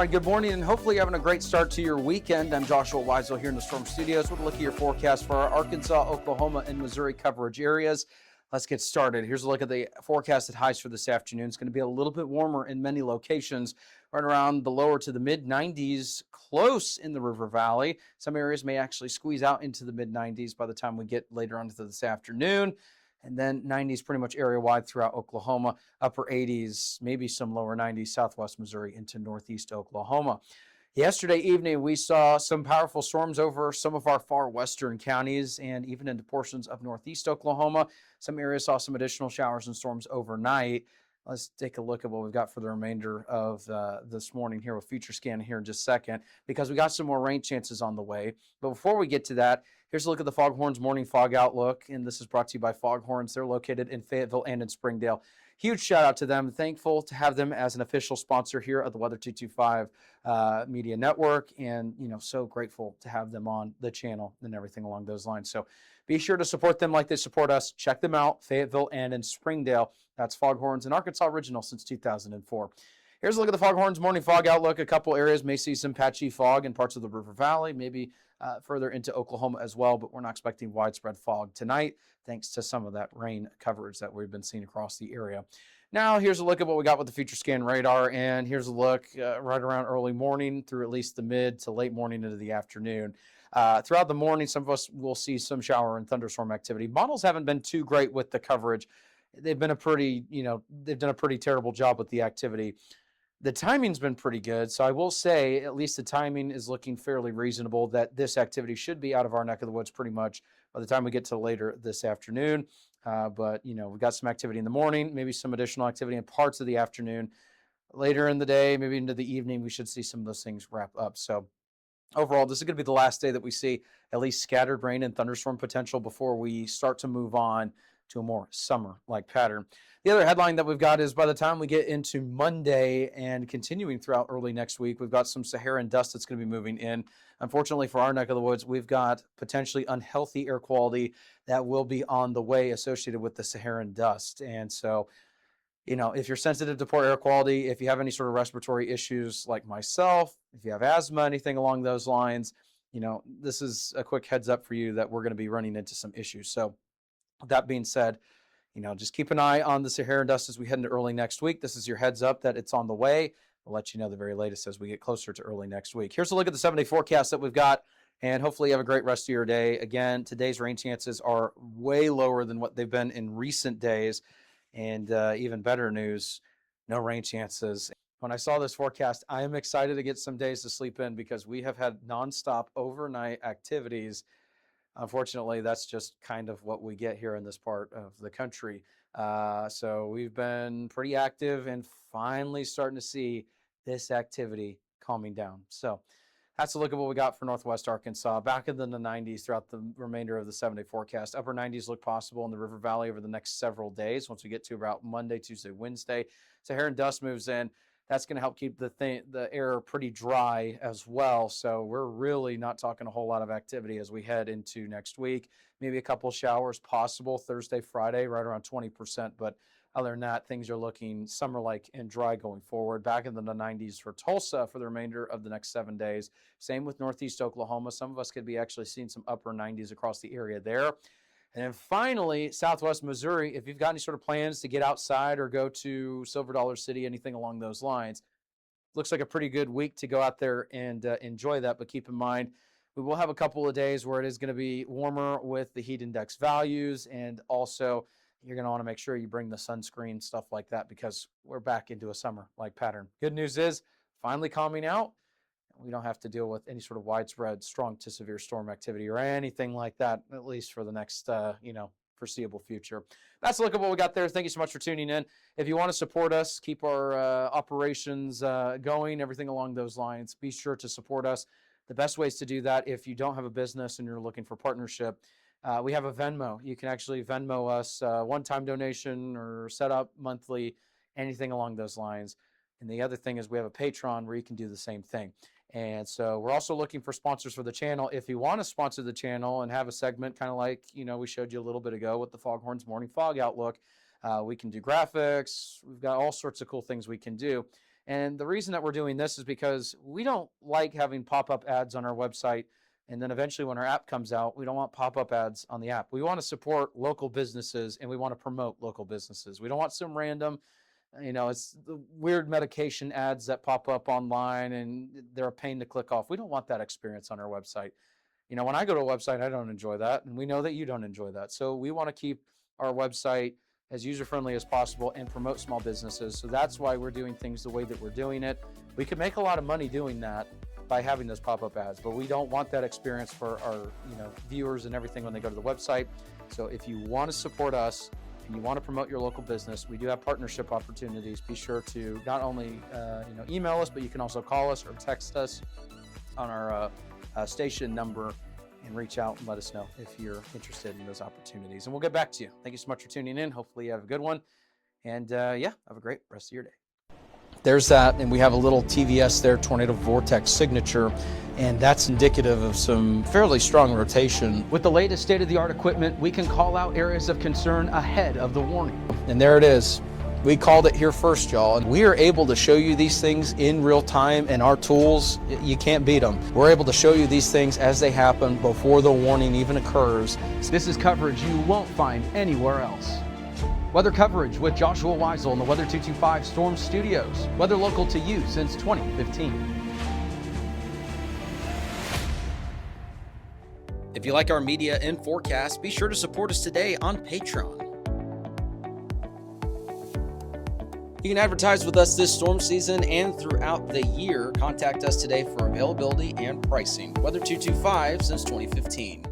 Bransboynd, good morning, and hopefully you're having a great start to your weekend. I'm Joshua Weisel here in the Storm Studios with a look at your forecast for our Arkansas, Oklahoma, and Missouri coverage areas. Let's get started. Here's a look at the forecasted highs for this afternoon. It's going to be a little bit warmer in many locations, right around the lower to the mid-90s, close in the River Valley. Some areas may actually squeeze out into the mid-90s by the time we get later on into this afternoon. And then 90s pretty much area-wide throughout Oklahoma, upper 80s, maybe some lower 90s, southwest Missouri into northeast Oklahoma. Yesterday evening, we saw some powerful storms over some of our far western counties and even into portions of northeast Oklahoma. Some areas saw some additional showers and storms overnight. Let's take a look at what we've got for the remainder of this morning here with Future Scan here in just a second, because we got some more rain chances on the way. But before we get to that, here's a look at the Foghorns morning fog outlook, and this is brought to you by Foghorns. They're located in Fayetteville and in Springdale. Huge shout out to them. Thankful to have them as an official sponsor here at the Weather 225 Media Network, and so grateful to have them on the channel and everything along those lines. So be sure to support them like they support us. Check them out, Fayetteville and in Springdale. That's Foghorns, an Arkansas original since 2004. Here's a look at the Foghorns morning fog outlook. A couple areas may see some patchy fog in parts of the River Valley, maybe further into Oklahoma as well, but we're not expecting widespread fog tonight, thanks to some of that rain coverage that we've been seeing across the area. Now, here's a look at what we got with the Future Scan radar, and here's a look right around early morning through at least the mid to late morning into the afternoon. Throughout the morning, some of us will see some shower and thunderstorm activity. Models haven't been too great with the coverage. They've been they've done a pretty terrible job with the activity. The timing's been pretty good, so I will say at least the timing is looking fairly reasonable that this activity should be out of our neck of the woods pretty much by the time we get to later this afternoon. But we've got some activity in the morning, maybe some additional activity in parts of the afternoon. Later in the day, maybe into the evening, we should see some of those things wrap up. So overall, this is going to be the last day that we see at least scattered rain and thunderstorm potential before we start to move on to a more summer-like pattern. The other headline that we've got is by the time we get into Monday and continuing throughout early next week, we've got some Saharan dust that's going to be moving in. Unfortunately for our neck of the woods, we've got potentially unhealthy air quality that will be on the way associated with the Saharan dust. And so, if you're sensitive to poor air quality, if you have any sort of respiratory issues like myself, if you have asthma, anything along those lines, this is a quick heads up for you that we're going to be running into some issues. So that being said, just keep an eye on the Saharan dust as we head into early next week. This is your heads up that it's on the way. We'll let you know the very latest as we get closer to early next week. Here's a look at the 7-day forecast that we've got, and hopefully you have a great rest of your day. Again, today's rain chances are way lower than what they've been in recent days, and even better news, no rain chances. When I saw this forecast, I am excited to get some days to sleep in because we have had nonstop overnight activities. Unfortunately, that's just kind of what we get here in this part of the country. So we've been pretty active and finally starting to see this activity calming down. So that's a look at what we got for Northwest Arkansas. Back in the 90s throughout the remainder of the 7-day forecast. Upper 90s look possible in the River Valley over the next several days. Once we get to about Monday, Tuesday, Wednesday, Saharan dust moves in. That's going to help keep the air pretty dry as well. So we're really not talking a whole lot of activity as we head into next week. Maybe a couple showers possible Thursday, Friday, right around 20%. But other than that, things are looking summer-like and dry going forward. Back in the 90s for Tulsa for the remainder of the next 7 days. Same with Northeast Oklahoma. Some of us could be actually seeing some upper 90s across the area there. And then finally, Southwest Missouri, if you've got any sort of plans to get outside or go to Silver Dollar City, anything along those lines, looks like a pretty good week to go out there and enjoy that. But keep in mind, we will have a couple of days where it is going to be warmer with the heat index values. And also, you're going to want to make sure you bring the sunscreen, stuff like that, because we're back into a summer-like pattern. Good news is, finally calming out. We don't have to deal with any sort of widespread strong to severe storm activity or anything like that, at least for the next, foreseeable future. That's a look at what we got there. Thank you so much for tuning in. If you want to support us, keep our operations going, everything along those lines, be sure to support us. The best ways to do that, if you don't have a business and you're looking for partnership, we have a Venmo. You can actually Venmo us one-time donation or set up monthly, anything along those lines. And the other thing is we have a Patreon where you can do the same thing. And so we're also looking for sponsors for the channel. If you want to sponsor the channel and have a segment kind of like, we showed you a little bit ago with the Foghorns Morning Fog Outlook, we can do graphics. We've got all sorts of cool things we can do. And the reason that we're doing this is because we don't like having pop-up ads on our website. And then eventually when our app comes out, we don't want pop-up ads on the app. We want to support local businesses and we want to promote local businesses. We don't want some random, it's the weird medication ads that pop up online and they're a pain to click off. We don't want that experience on our website. When I go to a website, I don't enjoy that. And we know that you don't enjoy that. So we want to keep our website as user-friendly as possible and promote small businesses. So that's why we're doing things the way that we're doing it. We could make a lot of money doing that by having those pop-up ads, but we don't want that experience for our viewers and everything when they go to the website. So if you want to support us and you want to promote your local business, we do have partnership opportunities. Be sure to not only email us, but you can also call us or text us on our station number and reach out and let us know if you're interested in those opportunities. And we'll get back to you. Thank you so much for tuning in. Hopefully you have a good one. And have a great rest of your day. There's that, and we have a little TVS there, tornado vortex signature, and that's indicative of some fairly strong rotation. With the latest state-of-the-art equipment, we can call out areas of concern ahead of the warning. And there it is. We called it here first, y'all, and we are able to show you these things in real time, and our tools, you can't beat them. We're able to show you these things as they happen before the warning even occurs. This is coverage you won't find anywhere else. Weather coverage with Joshua Weisel in the Weather 225 Storm Studios. Weather local to you since 2015. If you like our media and forecast, be sure to support us today on Patreon. You can advertise with us this storm season and throughout the year. Contact us today for availability and pricing. Weather 225 since 2015.